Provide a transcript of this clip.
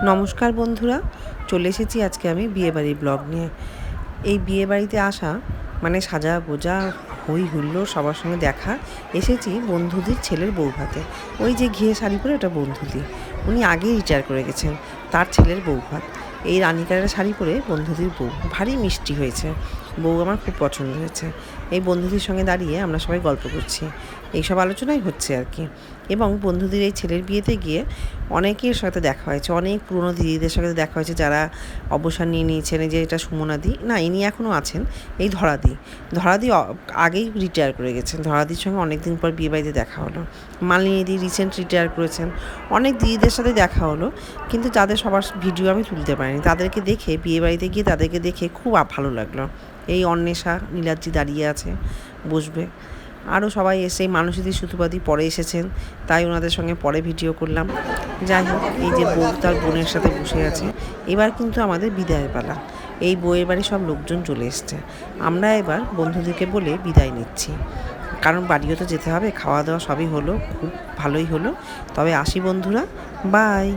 নমস্কার বন্ধুরা, চলে এসেছি আজকে আমি বিয়েবাড়ির ব্লগ নিয়ে। এই বিয়েবাড়িতে আসা মানে সাজা গোজা হই হুল্লোড়, সবার সঙ্গে দেখা। এসেছি বন্ধুদির ছেলের বউ ভাতে। ওই যে ঘিয়ে শাড়ি পরে ওটা বন্ধুদি, উনি আগেই রিটায়ার করে গেছেন, তার ছেলের বউ ভাত। এই রানী কালারের শাড়ি পরে বন্ধুদির বউ ভারী মিষ্টি হয়েছে, বউ আমার খুব পছন্দ হয়েছে। এই বন্ধুদের সঙ্গে দাঁড়িয়ে আমরা সবাই গল্প করছি, এইসব আলোচনাই হচ্ছে আর কি। এবং বন্ধুদের এই ছেলের বিয়েতে গিয়ে অনেকের সাথে দেখা হয়েছে, অনেক পুরনো দিদিদের সাথে দেখা হয়েছে যারা অবসর নিয়ে নিয়েছেন। এই যে এটা সুমনাদি, না ইনি এখনও আছেন। এই ধরাদি আগেই রিটায়ার করে গেছেন। ধরাদির সঙ্গে অনেক দিন পর বিয়েবাড়িতে দেখা হলো। মালিনীদি রিসেন্ট রিটায়ার করেছেন। অনেক দিদিদের সাথে দেখা হলো, কিন্তু যাদের সবার ভিডিও আমি তুলতে পারিনি। তাদেরকে দেখে, বিয়েবাড়িতে গিয়ে তাদেরকে দেখে খুব ভালো লাগলো। এই অন্বেষা নীলাদ্রি দাঁড়িয়ে আছে, বসবে। আরও সবাই এসে, মানসীদি সুতুপাদি পরে এসেছেন, তাই ওনাদের সঙ্গে পরে ভিডিও করলাম। যাই হোক, এই যে বউ তার বোনের সাথে বসে আছে। এবার কিন্তু আমাদের বিদায়ের পালা। এই বউয়ের বাড়ি সব লোকজন চলে এসছে। আমরা এবার বন্ধুদেরকে বলে বিদায় নিচ্ছি, কারণ বাড়িও তো যেতে হবে। খাওয়া দাওয়া সবই হলো, খুব ভালোই হলো। তবে আসি বন্ধুরা, বাই।